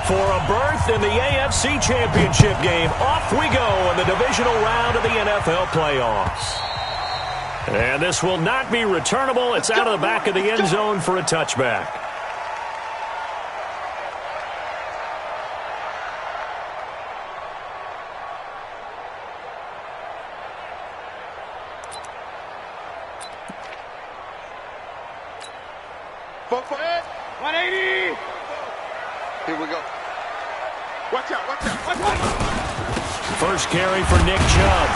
For a berth in the AFC Championship game, off we go in the divisional round of the NFL playoffs. And this will not be returnable. It's out of the back of the end zone for a touchback. For it. 180. Here we go. Watch out, watch out, watch out. First carry for Nick Chubb.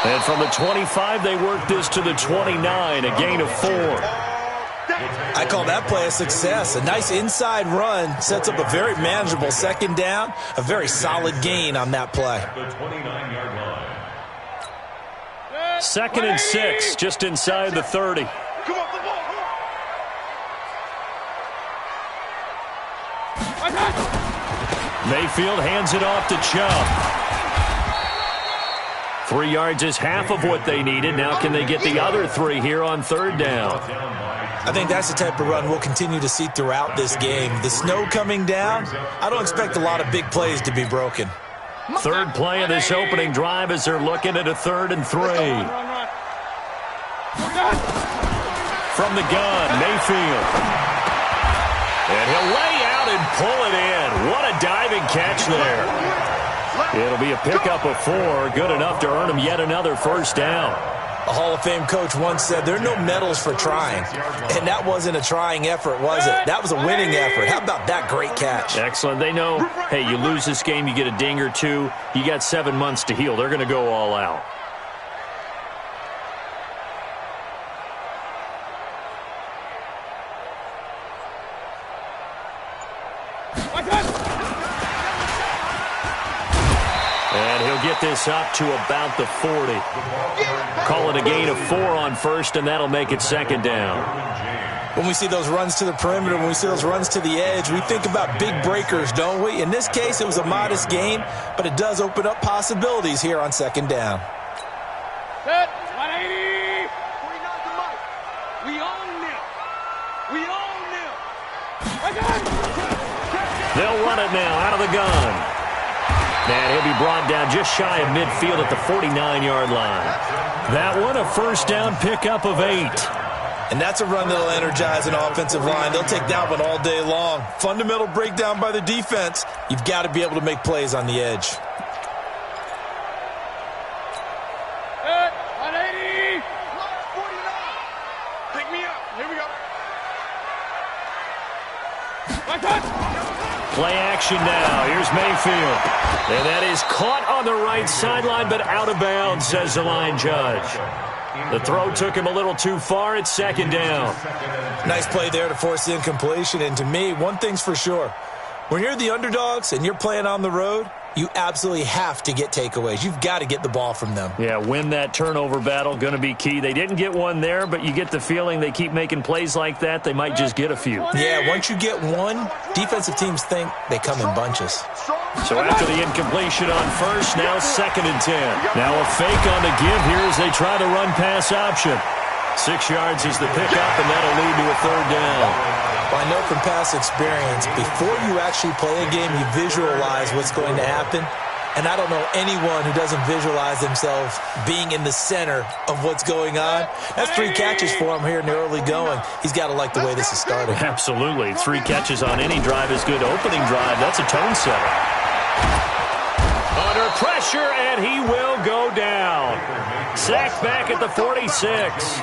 And from the 25, they work this to the 29, a gain of 4. I call that play a success. A nice inside run sets up a very manageable second down, a very solid gain on that play. Second and 6, just inside the 30. Come on, come on. Mayfield hands it off to Chubb. 3 yards is half of what they needed. Now can they get the other 3 here on third down? I think that's the type of run we'll continue to see throughout this game. The snow coming down, I don't expect a lot of big plays to be broken. Third play of this opening drive as they're looking at a 3rd and 3. From the gun, Mayfield. And he'll lay out and pull it in. What a diving catch there. It'll be a pickup of 4, good enough to earn him yet another first down. A Hall of Fame coach once said, there are no medals for trying. And that wasn't a trying effort, was it? That was a winning effort. How about that great catch? Excellent. They know, hey, you lose this game, you get a ding or 2. You got 7 months to heal. They're going to go all out. And he'll get this up to about the 40. Call it a gain of 4 on first, and that'll make it second down. When we see those runs to the perimeter, when we see those runs to the edge, we think about big breakers, don't we? In this case, it was a modest gain, but it does open up possibilities here on second down. Set. 180. We own them. We own them. They'll run it now out of the gun. And he'll be brought down just shy of midfield at the 49-yard line. That one, a first down pickup of 8. And that's a run that'll energize an offensive line. They'll take that one all day long. Fundamental breakdown by the defense. You've got to be able to make plays on the edge. 180. 49. Pick me up. Here we go. Play action now. Here's Mayfield. And that is caught on the right sideline, but out of bounds, says the line judge. The throw took him a little too far. It's second down. Nice play there to force the incompletion. And to me, one thing's for sure. When you're the underdogs and you're playing on the road, you absolutely have to get takeaways. You've got to get the ball from them. Yeah, win that turnover battle, going to be key. They didn't get one there, but you get the feeling they keep making plays like that, they might just get a few. Yeah, once you get one, defensive teams think they come in bunches. So after the incompletion on first, now second and 10. Now a fake on the give here as they try the run-pass option. 6 yards is the pickup, and that'll lead to a third down. Well, I know from past experience, before you actually play a game, you visualize what's going to happen. And I don't know anyone who doesn't visualize themselves being in the center of what's going on. That's 3 catches for him here in the early going. He's got to like the way this is starting. Absolutely. 3 catches on any drive is good. Opening drive, that's a tone setter. Under pressure, and he will go down. Sacked back at the 46.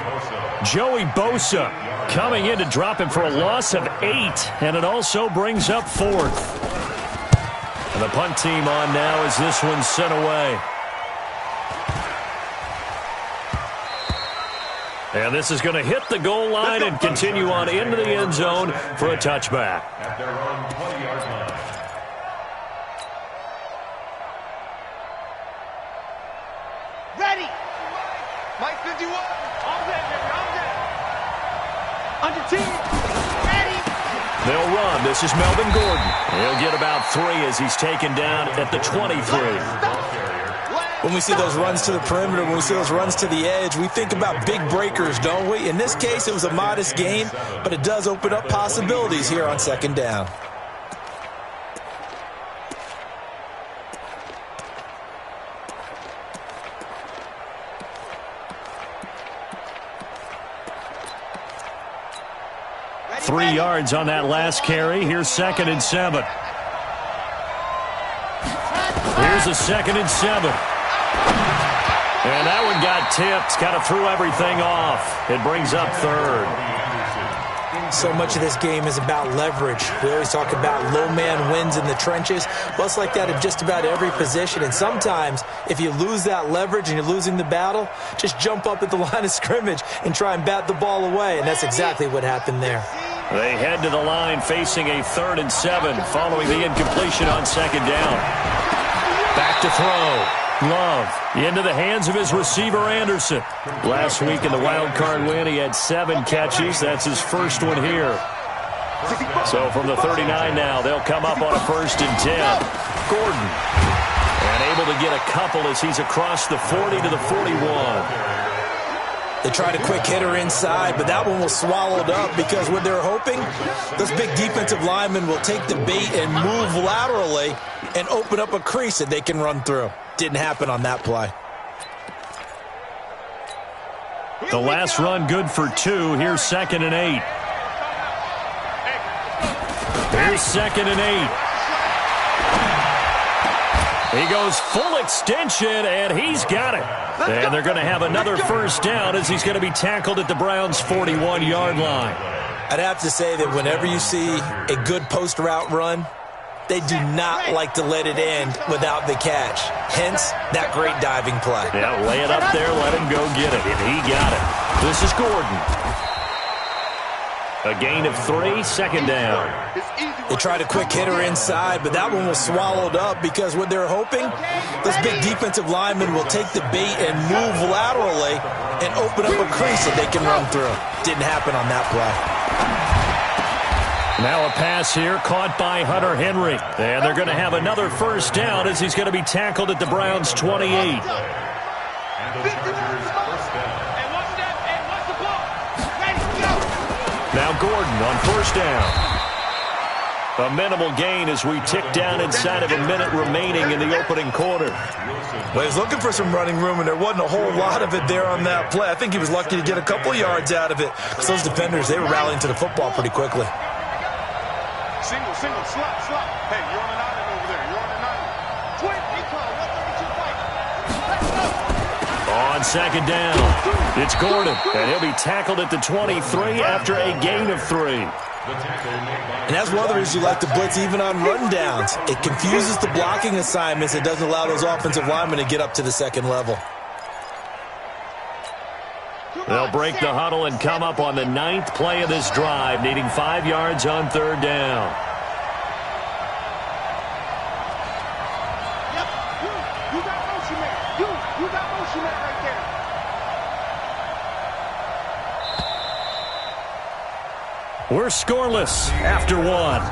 Joey Bosa coming in to drop him for a loss of 8, and it also brings up 4th. And the punt team on now as this one's sent away. And this is going to hit the goal line and continue on into the end zone for a touchback. Ready. Mike 51. All day, baby. All day. Under team. Ready. They'll run. This is Melvin Gordon. He'll get about 3 as he's taken down at the 23. When we see those runs to the perimeter, when we see those runs to the edge, we think about big breakers, don't we? In this case, it was a modest gain, but it does open up possibilities here on second down. 3 yards on that last carry. Here's 2nd and 7. Here's a 2nd and 7. And that one got tipped. Kind of threw everything off. It brings up 3rd. So much of this game is about leverage. We always talk about low man wins in the trenches. Well, it's like that in just about every position. And sometimes, if you lose that leverage and you're losing the battle, just jump up at the line of scrimmage and try and bat the ball away. And that's exactly what happened there. They head to the line facing a 3rd and 7 following the incompletion on 2nd down. Back to throw. Love into the hands of his receiver, Anderson. Last week in the wild card win, he had 7 catches. That's his first one here. So from the 39 now, they'll come up on a 1st and 10. Gordon. And able to get a couple as he's across the 40 to the 41. They tried a quick hitter inside, but that one was swallowed up because what they're hoping, those big defensive linemen will take the bait and move laterally and open up a crease that they can run through. Didn't happen on that play. The last run good for 2. Here's 2nd and 8. Here's 2nd and 8. He goes full extension, and he's got it. And they're going to have another 1st down as he's going to be tackled at the Browns' 41-yard line. I'd have to say that whenever you see a good post route run, they do not like to let it end without the catch. Hence, that great diving play. Yeah, lay it up there, let him go get it, and he got it. This is Gordon. A gain of 3, 2nd down. They tried a quick hitter inside, but that one was swallowed up because what they're hoping, those big defensive linemen will take the bait and move laterally and open up a crease that they can run through. Didn't happen on that play. Now a pass here caught by Hunter Henry. And they're going to have another 1st down as he's going to be tackled at the Browns' 28. Now Gordon on 1st down. A minimal gain as we tick down inside of a minute remaining in the opening quarter. Well, he was looking for some running room, and there wasn't a whole lot of it there on that play. I think he was lucky to get a couple yards out of it because those defenders, they were rallying to the football pretty quickly. Single, slot. Hey, you're on an island over there. You're on an island. Twin, equal, 132 fight. Let's go. On 2nd down, it's Gordon, and he'll be tackled at the 23 after a gain of 3. And that's one of the reasons you like to blitz even on rundowns. It confuses the blocking assignments. It doesn't allow those offensive linemen to get up to the 2nd level. They'll break the huddle and come up on the 9th play of this drive, needing 5 yards on 3rd down. Yep, you got motion man. You got motion man right there. We're scoreless after 1.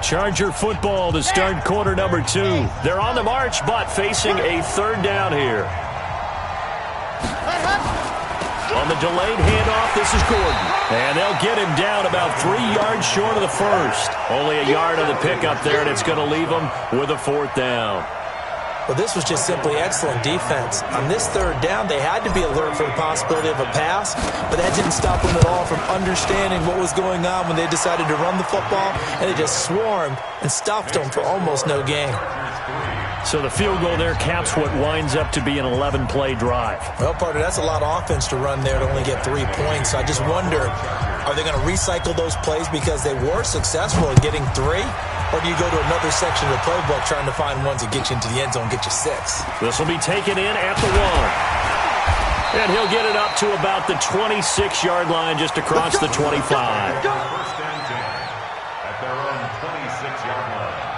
Charger football to start quarter number 2. They're on the march, but facing a 3rd down here. On the delayed handoff, this is Gordon. And they'll get him down about 3 yards short of the 1st. Only a yard on the pickup there, and it's going to leave him with a 4th down. Well, this was just simply excellent defense. On this 3rd down, they had to be alert for the possibility of a pass, but that didn't stop them at all from understanding what was going on when they decided to run the football, and they just swarmed and stuffed them for almost no gain. So the field goal there caps what winds up to be an 11-play drive. Well, partner, that's a lot of offense to run there to only get 3 points. So I just wonder, are they going to recycle those plays because they were successful in getting 3? Or do you go to another section of the playbook trying to find ones that get you into the end zone, get you 6? This will be taken in at the 1. And he'll get it up to about the 26-yard line just across the 25. First and 10 at their own 26-yard line.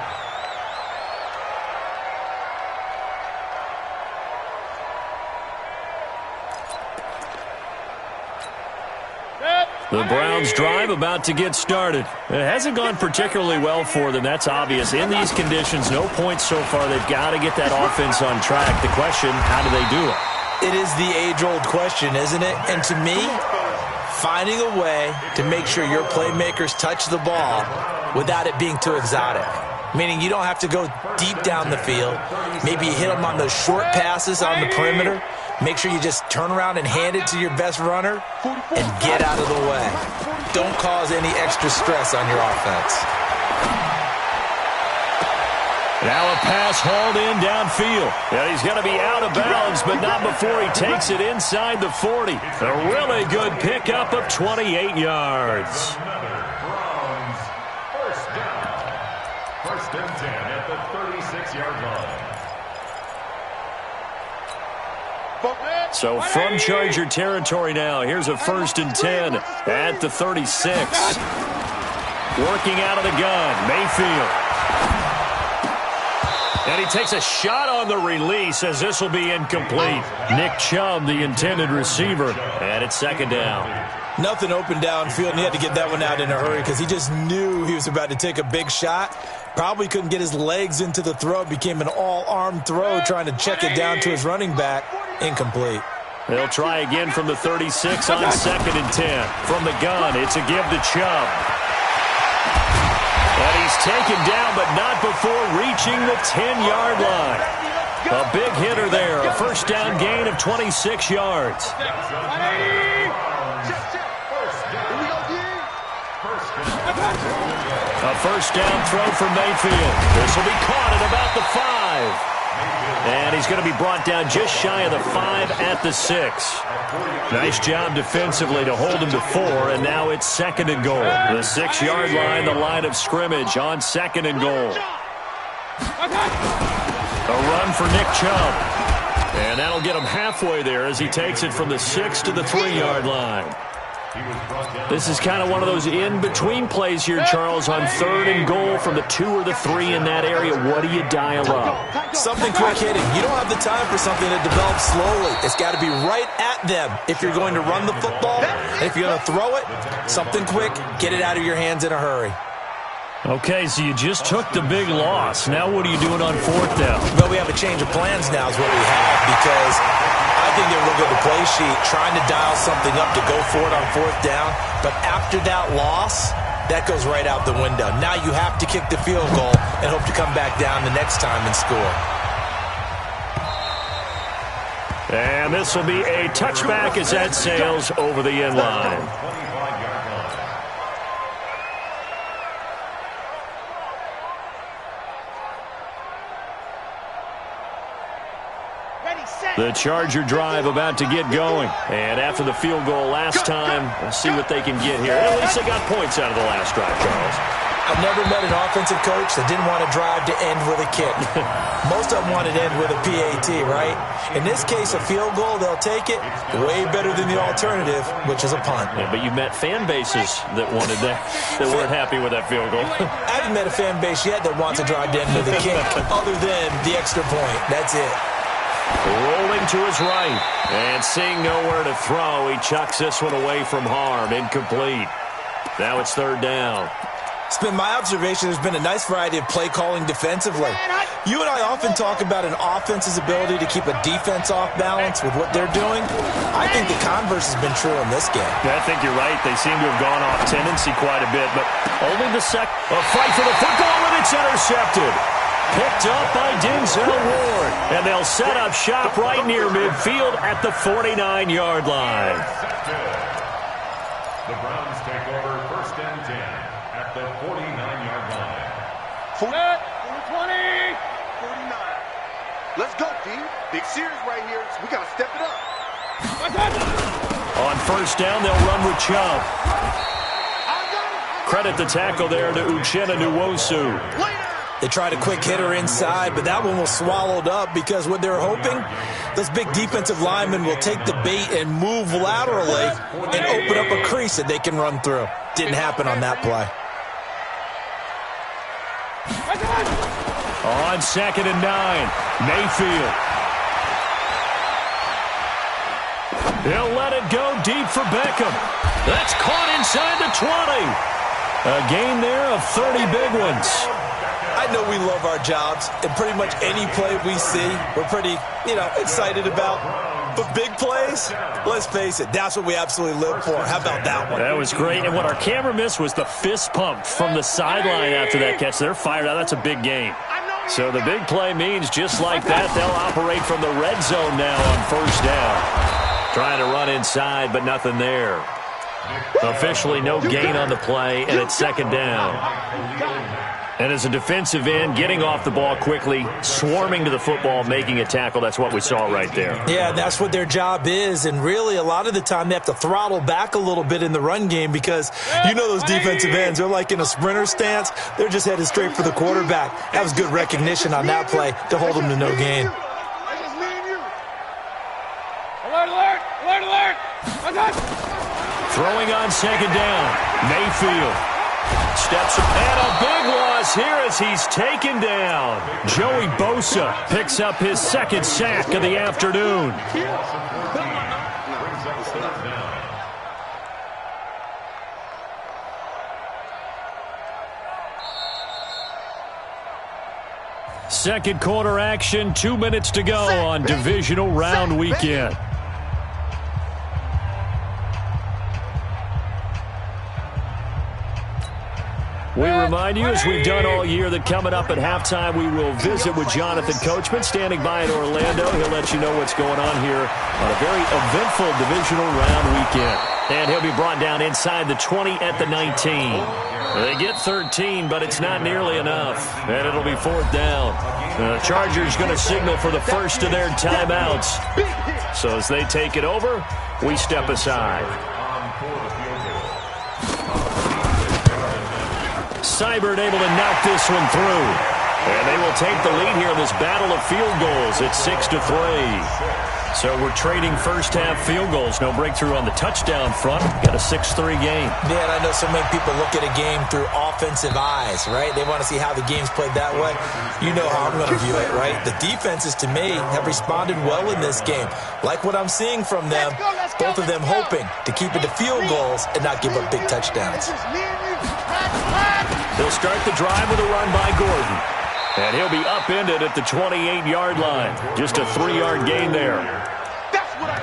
The Browns drive about to get started. It hasn't gone particularly well for them. That's obvious. In these conditions, no points so far. They've got to get that offense on track. The question, how do they do it? It is the age-old question, isn't it? And to me, finding a way to make sure your playmakers touch the ball without it being too exotic. Meaning you don't have to go deep down the field. Maybe you hit them on those short passes on the perimeter. Make sure you just turn around and hand it to your best runner and get out of the way. Don't cause any extra stress on your offense. Now a pass hauled in downfield. Yeah, he's going to be out of bounds, but not before he takes it inside the 40. A really good pickup of 28 yards. First down. First and 10 at the 36-yard line. So from Charger territory now, here's a 1st and 10 at the 36. Working out of the gun, Mayfield. And he takes a shot on the release as this will be incomplete. Nick Chubb, the intended receiver, and it's 2nd down. Nothing open downfield, and he had to get that one out in a hurry because he just knew he was about to take a big shot. Probably couldn't get his legs into the throw. It became an all-arm throw trying to check it down to his running back. Incomplete. They'll try again from the 36 on 2nd and 10. From the gun, it's a give to Chubb. And he's taken down, but not before reaching the 10-yard line. A big hitter there. A 1st down gain of 26 yards. A 1st down throw for Mayfield. This will be caught at about the 5. And he's going to be brought down just shy of the 5 at the 6. Nice job defensively to hold him to 4, and now it's 2nd and goal. The 6-yard line, the line of scrimmage on 2nd and goal. A run for Nick Chubb. And that'll get him halfway there as he takes it from the 6 to the 3-yard line. This is kind of one of those in-between plays here, Charles, on 3rd and goal from the 2 or the 3 in that area. What do you dial up? Something quick hitting. You don't have the time for something that develops slowly. It's got to be right at them if you're going to run the football. And if you're going to throw it, something quick, get it out of your hands in a hurry. Okay, so you just took the big loss. Now what are you doing on 4th down? Well, we have a change of plans now is what we have because I think they're looking at the play sheet, trying to dial something up to go for it on 4th down. But after that loss, that goes right out the window. Now you have to kick the field goal and hope to come back down the next time and score. And this will be a touchback as that sails over the end line. The Charger drive about to get going. And after the field goal last time, we'll see what they can get here. At least they got points out of the last drive, Charles. I've never met an offensive coach that didn't want a drive to end with a kick. Most of them wanted to end with a PAT, right? In this case, a field goal, they'll take it. Way better than the alternative, which is a punt. Yeah, but you've met fan bases that wanted that weren't happy with that field goal. I haven't met a fan base yet that wants a drive to end with a kick, other than the extra point. That's it. Rolling to his right. And seeing nowhere to throw, he chucks this one away from harm. Incomplete. Now it's 3rd down. It's been my observation there's been a nice variety of play calling defensively. You and I often talk about an offense's ability to keep a defense off balance with what they're doing. I think the converse has been true in this game. Yeah, I think you're right. They seem to have gone off tendency quite a bit, but only the a fight for the football, and it's intercepted. Picked up by Denzel Ward. And they'll set up shop right near midfield at the 49-yard line. The Browns take over 1st and 10 at the 49-yard line. 20, 49. Let's go, D. Big series right here, so we got to step it up. On 1st down, they'll run with Chubb. Credit the tackle there to Uchenna Nwosu. They tried a quick hitter inside, but that one was swallowed up because what they're hoping, those big defensive linemen will take the bait and move laterally and open up a crease that they can run through. Didn't happen on that play. On 2nd and 9, Mayfield. He'll let it go deep for Beckham. That's caught inside the 20. A gain there of 30 big ones. I know we love our jobs, and pretty much any play we see, we're pretty, excited about. But big plays, let's face it, that's what we absolutely live for. How about that one? That was great. And what our camera missed was the fist pump from the sideline after that catch. They're fired out. That's a big game. I know So the big play means just like that, they'll operate from the red zone now on first down. Trying to run inside, but nothing there. Officially no gain on the play, and it's second down. And as a defensive end, getting off the ball quickly, swarming to the football, making a tackle, that's what we saw right there. Yeah, that's what their job is. And really, a lot of the time, they have to throttle back a little bit in the run game because you know those defensive ends, they're like in a sprinter stance. They're just headed straight for the quarterback. That was good recognition on that play to hold them to no gain. Alert, alert, alert, alert. Throwing on second down, Mayfield. Steps up, and a big loss here as he's taken down. Joey Bosa picks up his second sack of the afternoon. Second quarter action, 2 minutes to go on divisional round weekend. We remind you, as we've done all year, that coming up at halftime, we will visit with Jonathan Coachman, standing by in Orlando. He'll let you know what's going on here on a very eventful divisional round weekend. And he'll be brought down inside the 20 at the 19. They get 13, but it's not nearly enough. And it'll be fourth down. The Chargers going to signal for the first of their timeouts. So as they take it over, we step aside. Seibert able to knock this one through. And they will take the lead here in this battle of field goals at 6-3. So we're trading first-half field goals. No breakthrough on the touchdown front. Got a 6-3 game. Yeah, and I know so many people look at a game through offensive eyes, right? They want to see how the game's played that way. You know how I'm going to view it, right? The defenses, to me, have responded well in this game. Like what I'm seeing from them, both of them hoping to keep it to field goals and not give up big touchdowns. They'll start the drive with a run by Gordon. And he'll be upended at the 28-yard line. Just a 3-yard gain there.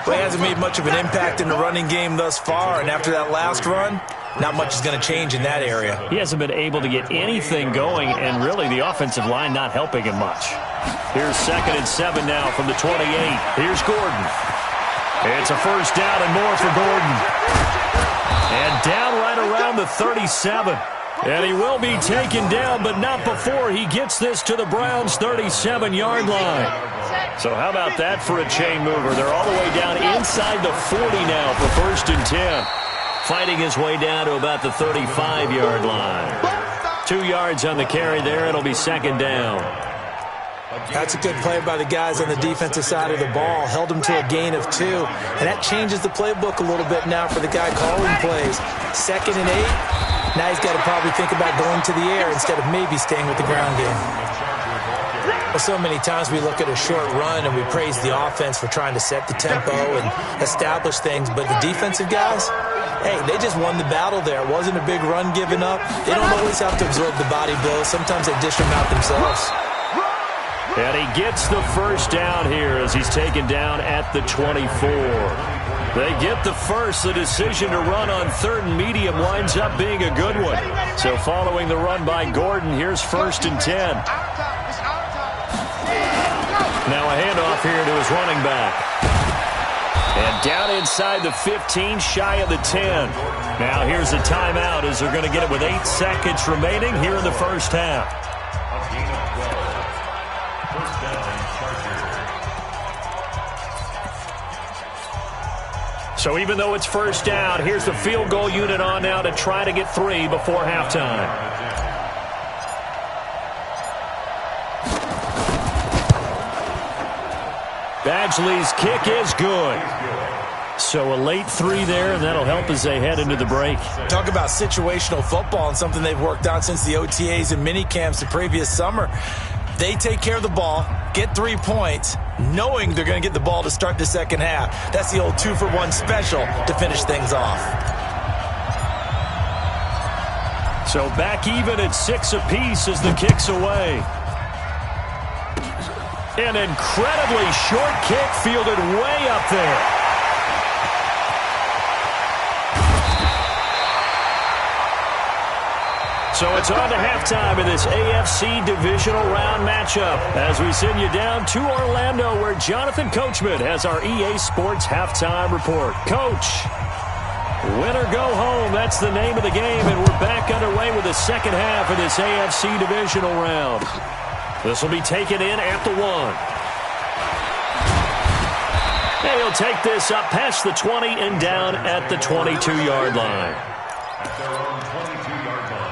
Well, he hasn't made much of an impact in the running game thus far, and after that last run, not much is going to change in that area. He hasn't been able to get anything going, and really the offensive line not helping him much. Here's 2nd and 7 now from the 28. Here's Gordon. It's a first down and more for Gordon. And down right around the 37. And he will be taken down, but not before he gets this to the Browns' 37-yard line. So how about that for a chain mover? They're all the way down inside the 40 now for 1st and 10. Fighting his way down to about the 35-yard line. 2 yards on the carry there. It'll be 2nd down. That's a good play by the guys on the defensive side of the ball. Held him to a gain of 2. And that changes the playbook a little bit now for the guy calling plays. 2nd and 8. Now he's got to probably think about going to the air instead of maybe staying with the ground game. Well, so many times we look at a short run and we praise the offense for trying to set the tempo and establish things, but the defensive guys, hey, they just won the battle there. It wasn't a big run given up. They don't always have to absorb the body blows. Sometimes they dish them out themselves. And he gets the first down here as he's taken down at the 24. They get the first. The decision to run on 3rd and medium winds up being a good one. So following the run by Gordon, here's 1st and 10. Now a handoff here to his running back. And down inside the 15, shy of the 10. Now here's a timeout as they're going to get it with 8 seconds remaining here in the first half. So even though it's first down, here's the field goal unit on now to try to get 3 before halftime. Badgley's kick is good. So a late 3 there, and that'll help as they head into the break. Talk about situational football and something they've worked on since the OTAs and mini camps the previous summer. They take care of the ball, get 3 points, knowing they're going to get the ball to start the second half. That's the old 2-for-1 special to finish things off. So back even at 6 apiece as the kick's away. An incredibly short kick fielded way up there. So it's on to halftime in this AFC divisional round matchup as we send you down to Orlando where Jonathan Coachman has our EA Sports halftime report. Coach, win or go home, that's the name of the game, and we're back underway with the second half of this AFC divisional round. This will be taken in at the 1. And he'll take this up past the 20 and down at the 22-yard line. At their own 22-yard line.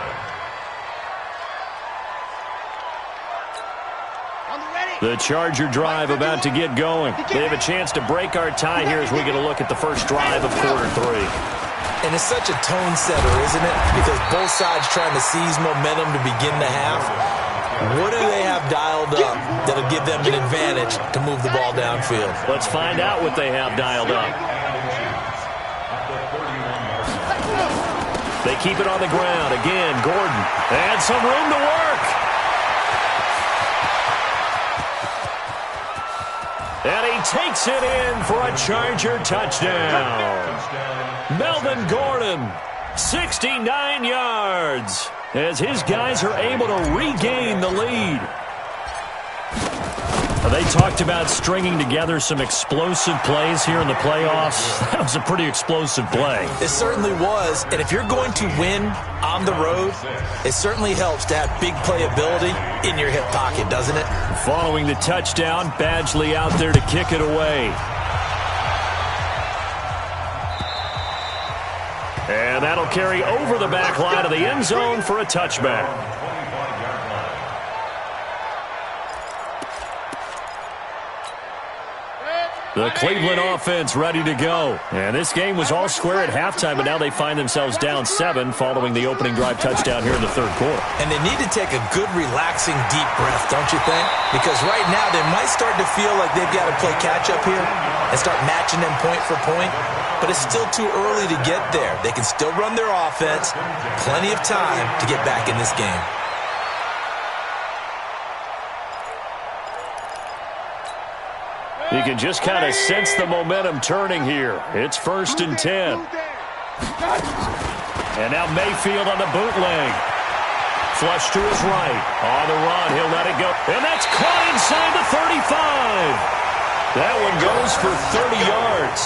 The Charger drive about to get going. They have a chance to break our tie here as we get a look at the first drive of quarter 3. And it's such a tone setter, isn't it? Because both sides trying to seize momentum to begin the half. What do they have dialed up that'll give them an advantage to move the ball downfield? Let's find out what they have dialed up. They keep it on the ground. Again, Gordon. And some room to work. And he takes it in for a Charger touchdown. Melvin Gordon, 69 yards, as his guys are able to regain the lead. They talked about stringing together some explosive plays here in the playoffs. That was a pretty explosive play. It certainly was, and if you're going to win on the road, it certainly helps to have big playability in your hip pocket, doesn't it? Following the touchdown, Badgley out there to kick it away. And that'll carry over the back line of the end zone for a touchback. The Cleveland offense ready to go. And this game was all square at halftime, but now they find themselves down 7 following the opening drive touchdown here in the third quarter. And they need to take a good, relaxing, deep breath, don't you think? Because right now they might start to feel like they've got to play catch-up here and start matching them point for point. But it's still too early to get there. They can still run their offense. Plenty of time to get back in this game. You can just kind of sense the momentum turning here. It's 1st and 10. And now Mayfield on the bootleg. Flush to his right. On the run, he'll let it go. And that's caught inside the 35. That one goes for 30 yards.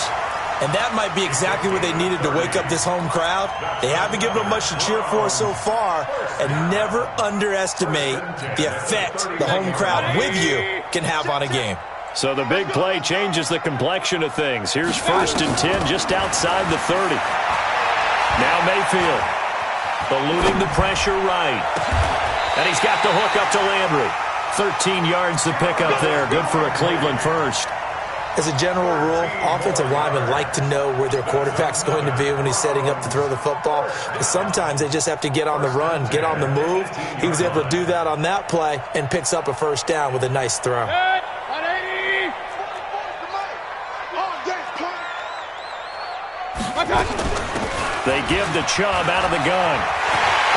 And that might be exactly what they needed to wake up this home crowd. They haven't given them much to cheer for so far. And never underestimate the effect the home crowd with you can have on a game. So the big play changes the complexion of things. Here's 1st and 10 just outside the 30. Now Mayfield eluding the pressure right. And he's got the hook up to Landry. 13 yards to pick up there. Good for a Cleveland first. As a general rule, offensive linemen like to know where their quarterback's going to be when he's setting up to throw the football. But sometimes they just have to get on the run, get on the move. He was able to do that on that play and picks up a first down with a nice throw. They give the Chubb out of the gun.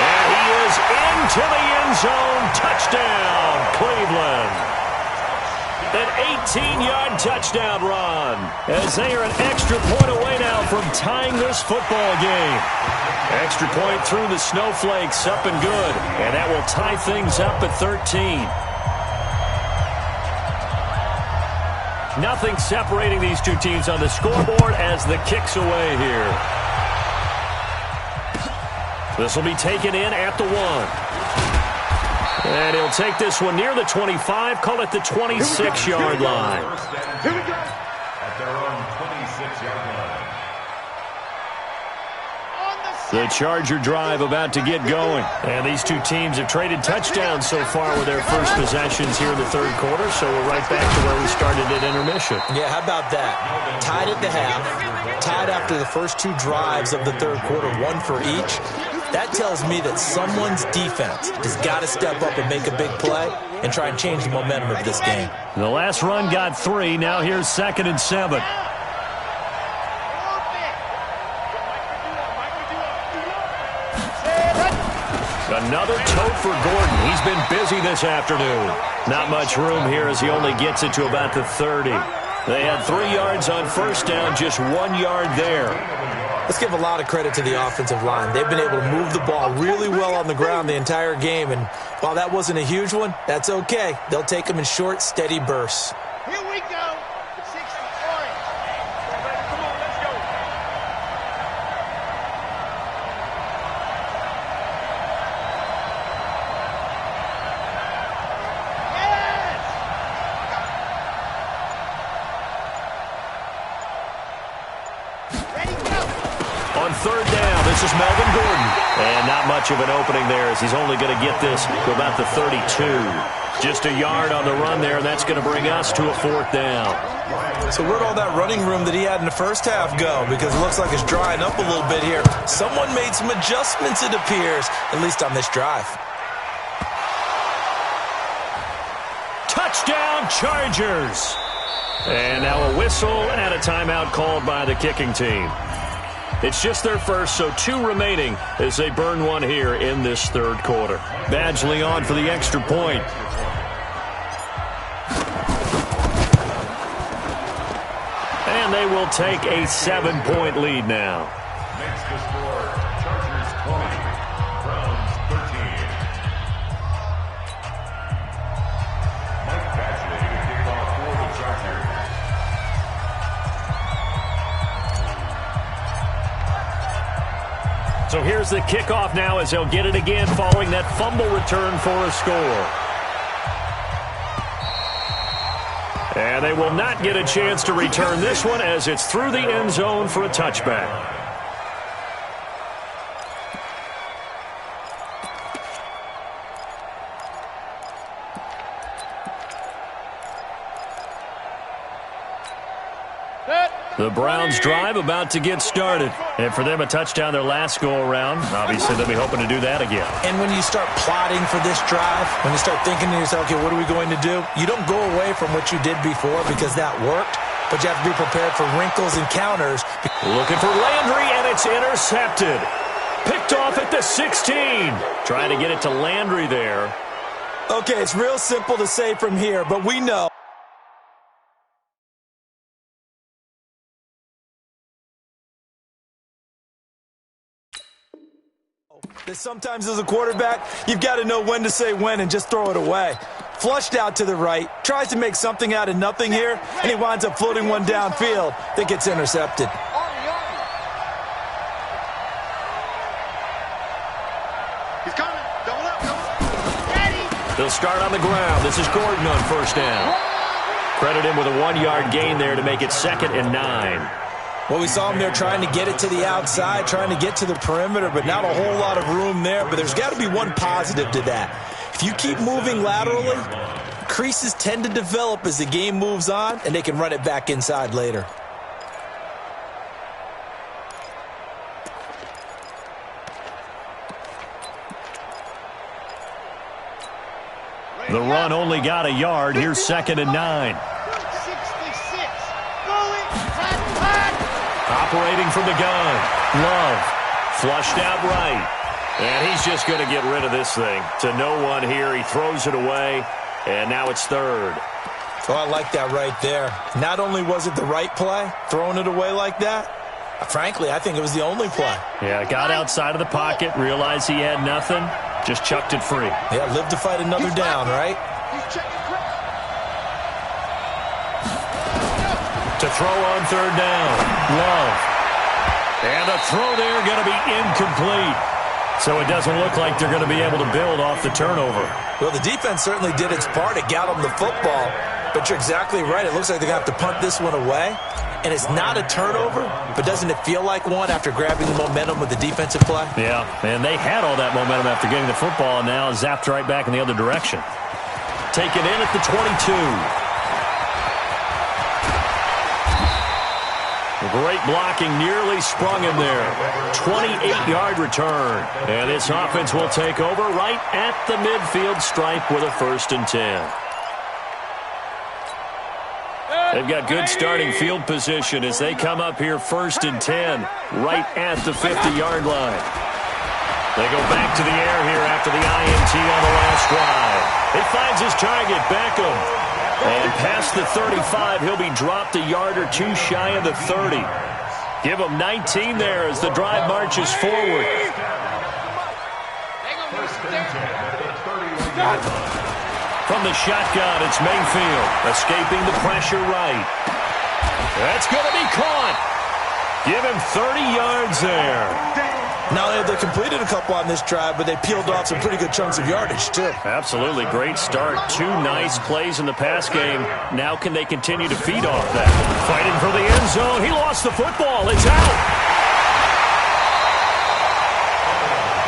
And he is into the end zone. Touchdown, Cleveland. An 18-yard touchdown run as they are an extra point away now from tying this football game. Extra point through the snowflakes, up and good. And that will tie things up at 13. Nothing separating these two teams on the scoreboard as the kick's away here. This will be taken in at the 1. And he'll take this one near the 25, call it the 26-yard line. Here we go. At their own 26-yard line. The Charger drive about to get going. And these two teams have traded touchdowns so far with their first possessions here in the third quarter, so we're right back to where we started at intermission. Yeah, how about that? Tied at the half, tied after the first 2 drives of the third quarter, 1 for each. That tells me that someone's defense has got to step up and make a big play and try and change the momentum of this game. The last run got 3. Now here's 2nd and 7. Another tote for Gordon. He's been busy this afternoon. Not much room here as he only gets it to about the 30. They had 3 yards on first down, just 1 yard there. Let's give a lot of credit to the offensive line. They've been able to move the ball really well on the ground the entire game, and while that wasn't a huge one, that's okay. They'll take them in short, steady bursts. Here we go. 60 orange. Come on, let's go. On third down, this is Melvin Gordon. And not much of an opening there as he's only going to get this to about the 32. Just a yard on the run there, and that's going to bring us to a fourth down. So where'd all that running room that he had in the first half go? Because it looks like it's drying up a little bit here. Someone made some adjustments, it appears, at least on this drive. Touchdown, Chargers! And now a whistle and a timeout called by the kicking team. It's just their first, so 2 remaining as they burn one here in this third quarter. Badgley on for the extra point. And they will take a 7-point lead now. Makes the score Chargers 20, Browns 13. Mike Badgley to kick off for the Chargers. So here's the kickoff now as they'll get it again following that fumble return for a score. And they will not get a chance to return this one as it's through the end zone for a touchback. The Browns drive about to get started. And for them, a touchdown their last go-around. Obviously, they'll be hoping to do that again. And when you start plotting for this drive, when you start thinking to yourself, okay, what are we going to do? You don't go away from what you did before because that worked, but you have to be prepared for wrinkles and counters. Looking for Landry, and it's intercepted. Picked off at the 16. Trying to get it to Landry there. Okay, it's real simple to say from here, but we know. That sometimes as a quarterback, you've got to know when to say when and just throw it away. Flushed out to the right, tries to make something out of nothing here, and he winds up floating one downfield that gets intercepted. He's coming. Double up. Ready. They'll start on the ground. This is Gordon on first down. Credit him with a 1-yard gain there to make it 2nd and 9. Well, we saw him there trying to get it to the outside, trying to get to the perimeter, but not a whole lot of room there. But there's got to be one positive to that. If you keep moving laterally, creases tend to develop as the game moves on, and they can run it back inside later. The run only got a yard. Here's 2nd and 9. Operating from the gun. Love. Flushed out right. And he's just going to get rid of this thing. To no one here. He throws it away. And now it's 3rd. Oh, I like that right there. Not only was it the right play, throwing it away like that, frankly, I think it was the only play. Yeah, got outside of the pocket, realized he had nothing, just chucked it free. Yeah, live to fight another down, right? To throw on 3rd down. Love. And a throw there going to be incomplete. So it doesn't look like they're going to be able to build off the turnover. Well, the defense certainly did its part. It got them the football. But you're exactly right. It looks like they're going to have to punt this one away. And it's not a turnover, but doesn't it feel like one after grabbing the momentum with the defensive play? Yeah, and they had all that momentum after getting the football and now zapped right back in the other direction. Taken in at the 22. Great blocking, nearly sprung him there. 28-yard return. And this offense will take over right at the midfield stripe with a 1st and 10. They've got good starting field position as they come up here 1st and 10 right at the 50-yard line. They go back to the air here after the INT on the last drive. He finds his target, Beckham. And past the 35, he'll be dropped a yard or two shy of the 30. Give them 19 there as the drive marches forward. From the shotgun, it's Mayfield, escaping the pressure right. That's going to be caught. Give him 30 yards there. Now, they completed a couple on this drive, but they peeled off some pretty good chunks of yardage, too. Absolutely. Great start. 2 nice plays in the pass game. Now can they continue to feed off that? Fighting for the end zone. He lost the football. It's out.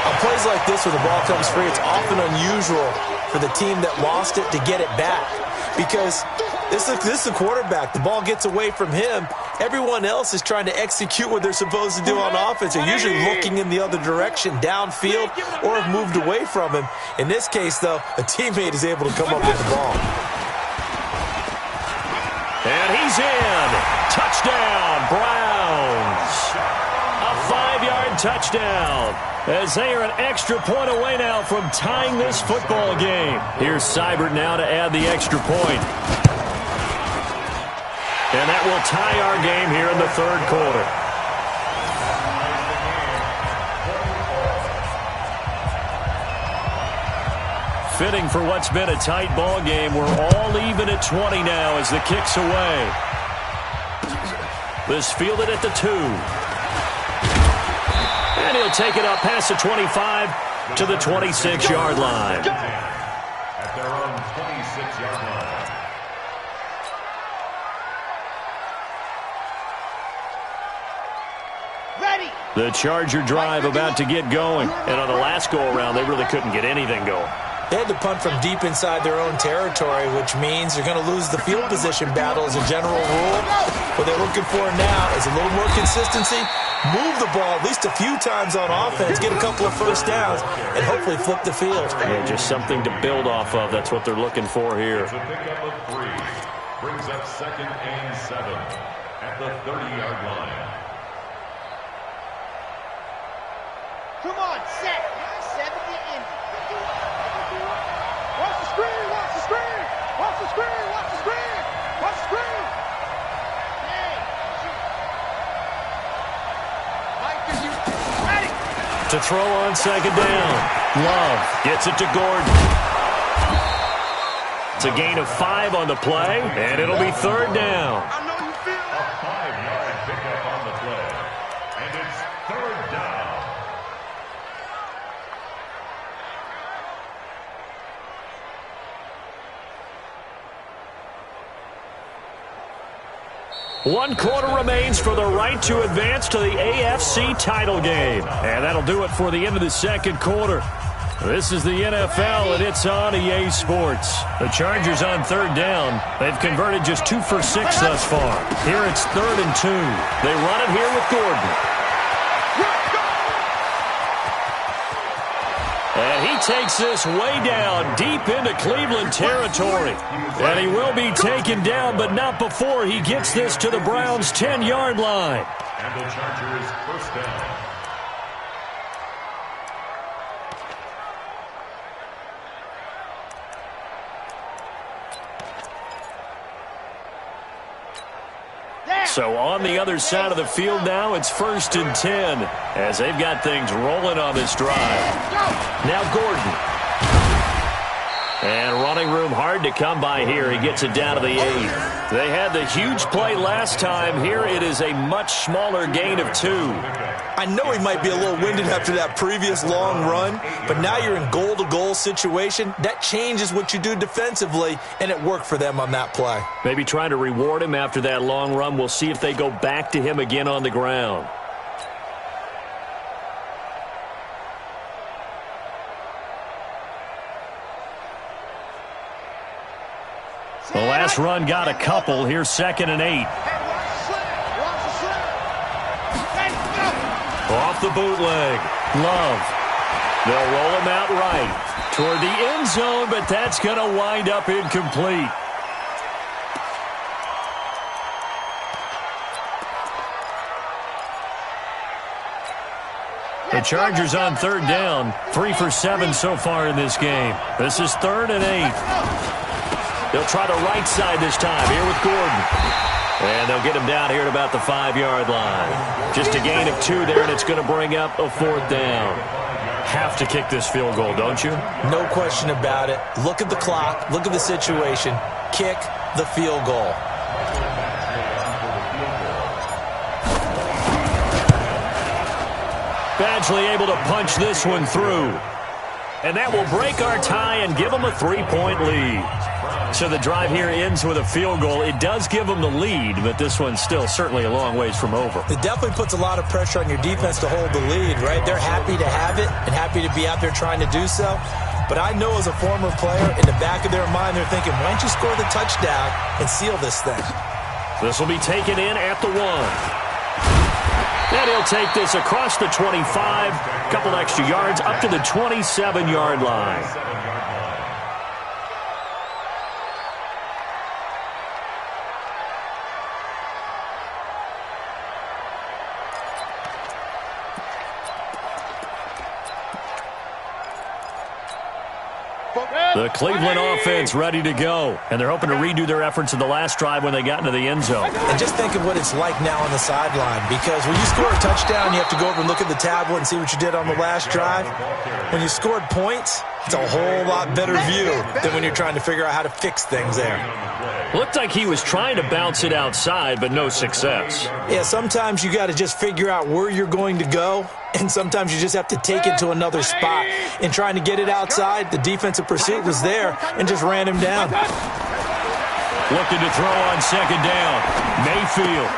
On plays like this where the ball comes free, it's often unusual for the team that lost it to get it back. Because this is a quarterback. The ball gets away from him. Everyone else is trying to execute what they're supposed to do on offense. They're usually looking in the other direction, downfield, or have moved away from him. In this case, though, a teammate is able to come up with the ball. And he's in. Touchdown, Browns. A 5-yard touchdown. As they are an extra point away now from tying this football game. Here's Seibert now to add the extra point. And that will tie our game here in the third quarter. Fitting for what's been a tight ball game. We're all even at 20 now as the kick's away. This fielded at the 2. And he'll take it up past the 25 to the 26-yard line. At their own 26-yard line. The Charger drive about to get going. And on the last go-around, they really couldn't get anything going. They had to punt from deep inside their own territory, which means they're going to lose the field position battle as a general rule. What they're looking for now is a little more consistency, move the ball at least a few times on offense, get a couple of first downs, and hopefully flip the field. Yeah, just something to build off of. That's what they're looking for here. It's a pickup of 3. Brings up 2nd and 7 at the 30-yard line. Come on, set. 70 in. Watch the screen, watch the screen. Watch the screen, watch the screen. Watch the screen. Hey. Mike, are you ready? To throw on 2nd down. Love gets it to Gordon. It's a gain of 5 on the play, and it'll be 3rd down. I know you feel A 5-yard pickup on the play. And it's 3rd down. One quarter remains for the right to advance to the AFC title game. And that'll do it for the end of the second quarter. This is the NFL, and it's on EA Sports. The Chargers on 3rd down. They've converted just 2 for 6 thus far. Here it's 3rd and 2. They run it here with Gordon. And he takes this way down, deep into Cleveland territory. And he will be taken down, but not before he gets this to the Browns' 10-yard line. And the Chargers first down. So on the other side of the field now, it's 1st and 10 as they've got things rolling on this drive. Now Gordon. And running room hard to come by here. He gets it down to the 8. They had the huge play last time. Here it is a much smaller gain of 2. I know he might be a little winded after that previous long run, but now you're in goal-to-goal situation. That changes what you do defensively, and it worked for them on that play. Maybe trying to reward him after that long run. We'll see if they go back to him again on the ground. The last run got a couple. Here's 2nd and 8. Off the bootleg. Love. They'll roll him out right toward the end zone, but that's going to wind up incomplete. The Chargers on 3rd down. 3 for 7 so far in this game. This is 3rd and 8. They'll try the right side this time here with Gordon. And they'll get him down here at about the 5-yard line. Just a gain of 2 there, and it's going to bring up a 4th down. Have to kick this field goal, don't you? No question about it. Look at the clock. Look at the situation. Kick the field goal. Badgley able to punch this one through. And that will break our tie and give them a 3-point lead. So the drive here ends with a field goal. It does give them the lead, but this one's still certainly a long ways from over. It definitely puts a lot of pressure on your defense to hold the lead, right? They're happy to have it and happy to be out there trying to do so. But I know as a former player, in the back of their mind, they're thinking, why don't you score the touchdown and seal this thing? This will be taken in at the 1. And he'll take this across the 25, a couple extra yards, up to the 27-yard line. The Cleveland offense ready to go. And they're hoping to redo their efforts in the last drive when they got into the end zone. And just think of what it's like now on the sideline. Because when you score a touchdown, you have to go over and look at the tablet and see what you did on the last drive. When you scored points, it's a whole lot better view than when you're trying to figure out how to fix things there. Looked like he was trying to bounce it outside, but no success. Yeah, sometimes you got to just figure out where you're going to go, and sometimes you just have to take it to another spot. In trying to get it outside, the defensive pursuit was there and just ran him down. Looking to throw on 2nd down. Mayfield.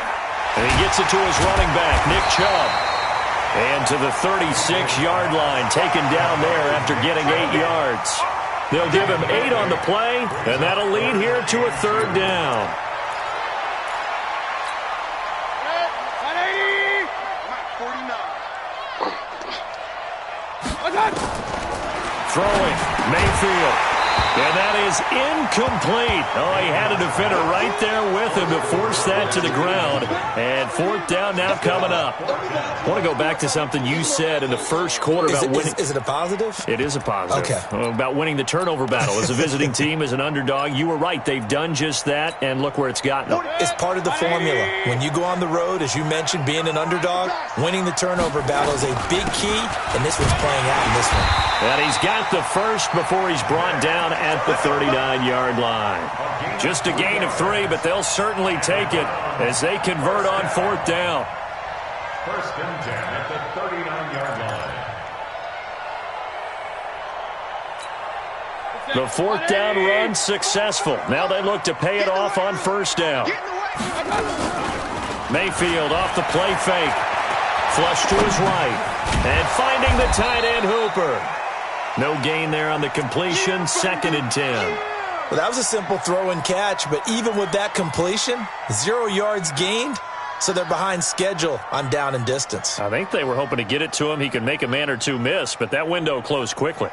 And he gets it to his running back, Nick Chubb. And to the 36-yard line, taken down there after getting 8 yards. They'll give him 8 on the play, and that'll lead here to a 3rd down. Throwing, Mayfield. And that is incomplete. Oh, he had a defender right there with him to force that to the ground. And 4th down now coming up. I want to go back to something you said in the first quarter about winning. Is it a positive? It is a positive. Okay. About winning the turnover battle. As a visiting team, as an underdog, you were right. They've done just that, and look where it's gotten them. It's part of the formula. When you go on the road, as you mentioned, being an underdog, winning the turnover battle is a big key, and this one's playing out in this one. And he's got the first before he's brought down at the 39-yard line. Just a gain of 3, but they'll certainly take it as they convert on 4th down. 1st and 10 at the 39-yard line. The 4th down run successful. Now they look to pay it off on 1st down. Mayfield off the play fake. Flush to his right. And finding the tight end Hooper. No gain there on the completion, 2nd and 10. Well, that was a simple throw and catch, but even with that completion, 0 yards gained, so they're behind schedule on down and distance. I think they were hoping to get it to him. He could make a man or two miss, but that window closed quickly.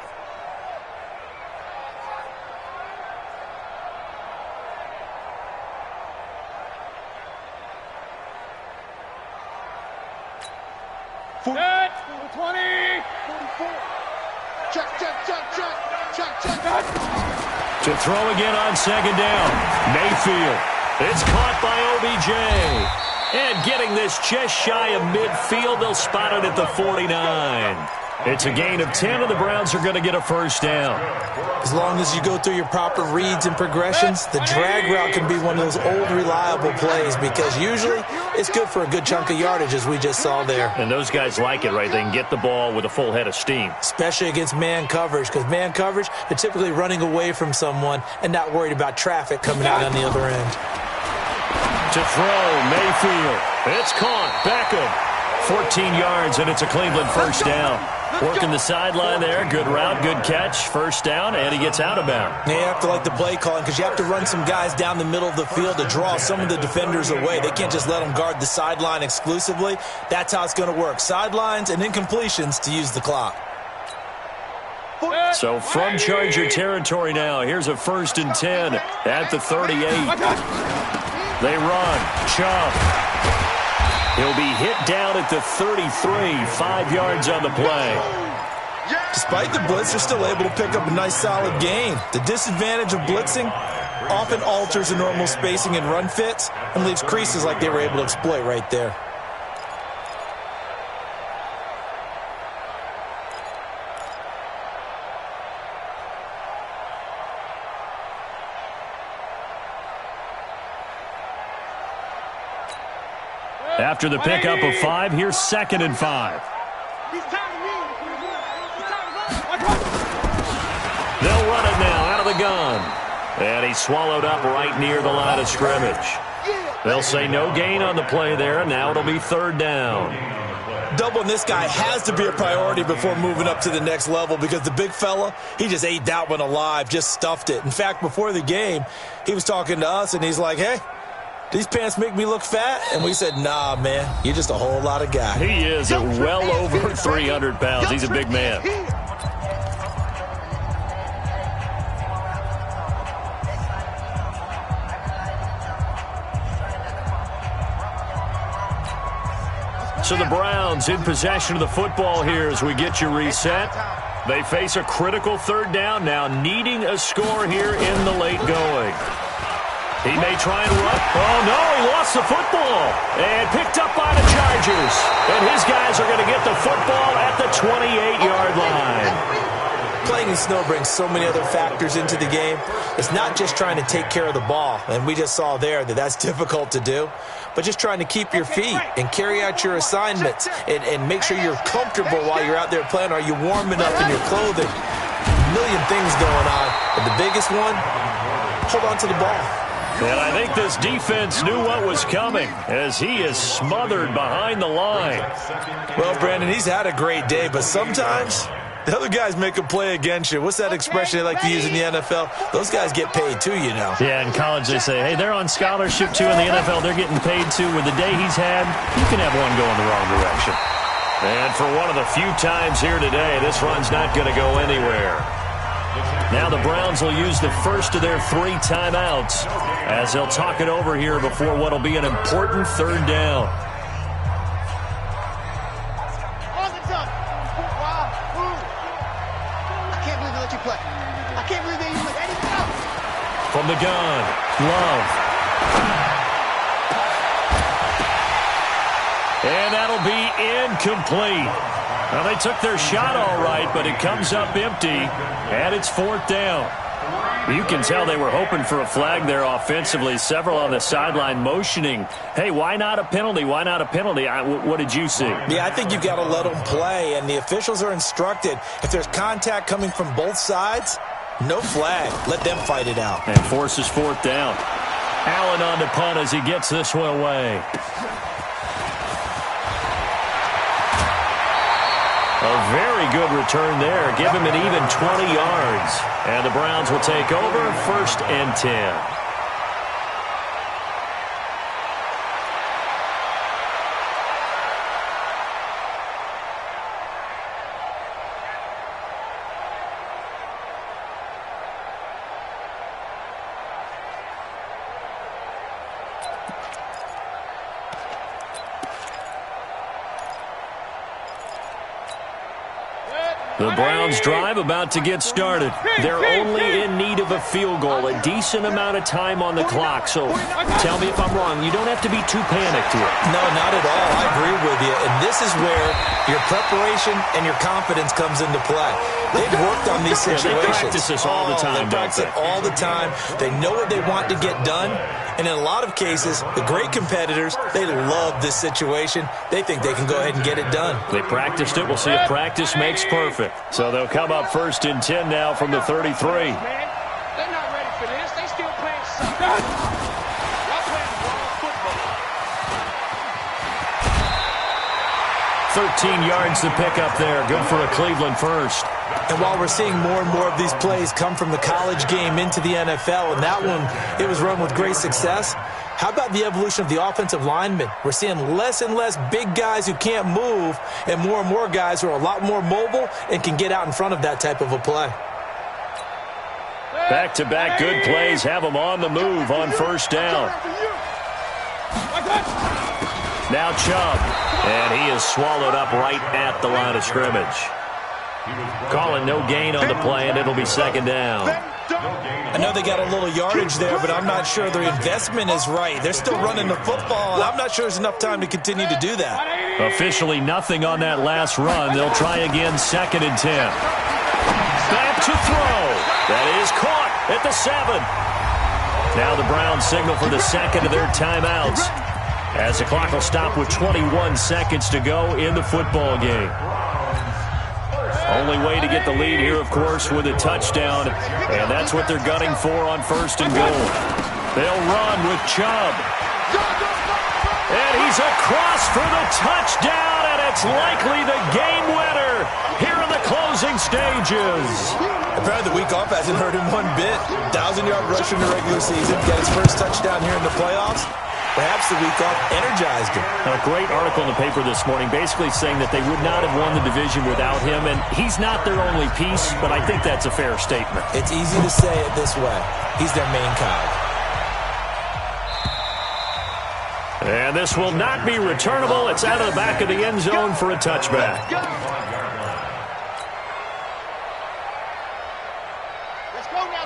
To throw again on 2nd down. Mayfield. It's caught by OBJ. And getting this just shy of midfield, they'll spot it at the 49. It's a gain of 10, and the Browns are going to get a 1st down. As long as you go through your proper reads and progressions, the drag route can be one of those old, reliable plays because usually it's good for a good chunk of yardage, as we just saw there. And those guys like it, right? They can get the ball with a full head of steam. Especially against man coverage, because man coverage, they're typically running away from someone and not worried about traffic coming out on the other end. To throw, Mayfield. It's caught. Beckham. 14 yards, and it's a Cleveland 1st down. Working the sideline there. Good route, good catch. 1st down, and he gets out of bounds. You have to like the play calling because you have to run some guys down the middle of the field to draw some of the defenders away. They can't just let them guard the sideline exclusively. That's how it's going to work. Sidelines and incompletions to use the clock. So from Charger territory now, here's a 1st and 10 at the 38. They run. Chubb. He'll be hit down at the 33, 5 yards on the play. Despite the blitz, they're still able to pick up a nice solid gain. The disadvantage of blitzing, often alters the normal spacing and run fits and leaves creases like they were able to exploit right there. After the pickup of 5, here's 2nd and 5. They'll run it now out of the gun. And he's swallowed up right near the line of scrimmage. They'll say no gain on the play there, and now it'll be 3rd down. Doubling this guy has to be a priority before moving up to the next level because the big fella, he just ate that one alive, just stuffed it. In fact, before the game, he was talking to us, and he's like, hey, these pants make me look fat? And we said, nah, man, you're just a whole lot of guy. He is at well over 300 pounds. He's a big man. So the Browns in possession of the football here as we get you reset. They face a critical 3rd down now, needing a score here in the late going. He may try and run. Oh, no, he lost the football. And picked up by the Chargers. And his guys are going to get the football at the 28-yard line. Playing in snow brings so many other factors into the game. It's not just trying to take care of the ball, and we just saw there that that's difficult to do, but just trying to keep your feet and carry out your assignments and make sure you're comfortable while you're out there playing. Are you warming up in your clothing? A million things going on, but the biggest one, hold on to the ball. And I think this defense knew what was coming as he is smothered behind the line. Well, Brandon, he's had a great day, but sometimes the other guys make a play against you. What's that expression they like to use in the NFL? Those guys get paid too, you know. Yeah, in college they say, hey, they're on scholarship too. In the NFL, they're getting paid too. With the day he's had, you can have one going the wrong direction. And for one of the few times here today, this run's not going to go anywhere. Now the Browns will use the first of their 3 timeouts as they'll talk it over here before what will be an important 3rd down. From the gun, Love. And that'll be incomplete. Well, they took their shot all right, but it comes up empty, and it's 4th down. You can tell they were hoping for a flag there offensively. Several on the sideline motioning, hey, why not a penalty? Why not a penalty? What did you see? Yeah, I think you've got to let them play, and the officials are instructed. If there's contact coming from both sides, no flag. Let them fight it out. And forces 4th down. Allen on the punt as he gets this one away. A very good return there. Give him an even 20 yards. And the Browns will take over 1st and 10. The Browns drive about to get started. They're only in need of a field goal, a decent amount of time on the clock. So tell me if I'm wrong. You don't have to be too panicked here. No, not at all. I agree with you. And this is where your preparation and your confidence comes into play. They've worked on these situations. They practice this all the time, They practice it all the time. They know what they want to get done. And in a lot of cases, the great competitors, they love this situation. They think they can go ahead and get it done. They practiced it. We'll see if practice makes perfect. So they'll come up 1st and 10 now from the 33. They're not ready for this. They still playing soccer. Y'all playing wrong football. 13 yards to pick up there. Good for a Cleveland first. And while we're seeing more and more of these plays come from the college game into the NFL, and that one, it was run with great success, how about the evolution of the offensive linemen? We're seeing less and less big guys who can't move and more guys who are a lot more mobile and can get out in front of that type of a play. Back-to-back good plays have them on the move on 1st down. Now Chubb, and he is swallowed up right at the line of scrimmage. Calling no gain on the play, and it'll be 2nd down. I know they got a little yardage there, but I'm not sure their investment is right. They're still running the football, and I'm not sure there's enough time to continue to do that. Officially nothing on that last run. They'll try again, 2nd and 10. Back to throw. That is caught at the 7. Now the Browns signal for the second of their timeouts, as the clock will stop with 21 seconds to go in the football game. Only way to get the lead here, of course, with a touchdown, and that's what they're gunning for on 1st and goal. They'll run with Chubb. And he's across for the touchdown, and it's likely the game winner here in the closing stages. Apparently the week off hasn't hurt him one bit. 1,000-yard rush in the regular season, got his first touchdown here in the playoffs. Perhaps the week off energized him. A great article in the paper this morning basically saying that they would not have won the division without him, and he's not their only piece, but I think that's a fair statement. It's easy to say it this way. He's their main cog. And this will not be returnable. It's out of the back of the end zone for a touchback.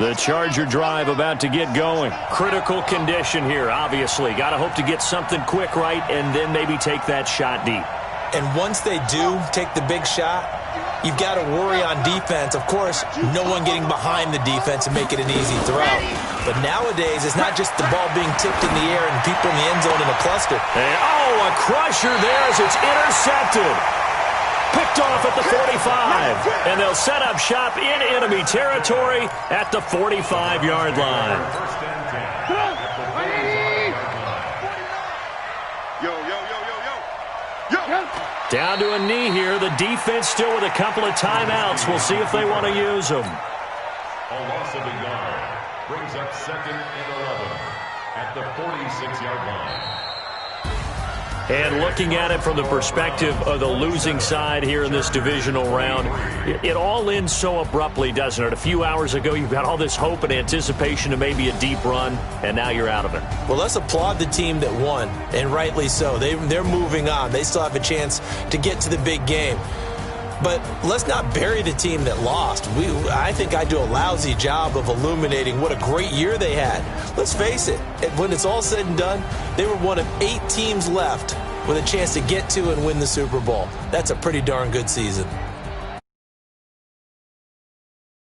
The Charger drive about to get going. Critical condition here, obviously. Got to hope to get something quick right and then maybe take that shot deep. And once they do take the big shot, you've got to worry on defense. Of course, no one getting behind the defense and make it an easy throw. But nowadays, it's not just the ball being tipped in the air and people in the end zone in a cluster. And, a crusher there as it's intercepted. Picked off at the 45, and they'll set up shop in enemy territory at the 45-yard line. Down to a knee here. The defense still with a couple of timeouts. We'll see if they want to use them. A loss of a yard brings up 2nd and 11 at the 46-yard line. And looking at it from the perspective of the losing side here in this divisional round, it all ends so abruptly, doesn't it? A few hours ago, you've got all this hope and anticipation of maybe a deep run, and now you're out of it. Well, let's applaud the team that won, and rightly so. They're moving on. They still have a chance to get to the big game. But let's not bury the team that lost. I think I do a lousy job of illuminating what a great year they had. Let's face it, when it's all said and done, they were one of 8 teams left with a chance to get to and win the Super Bowl. That's a pretty darn good season.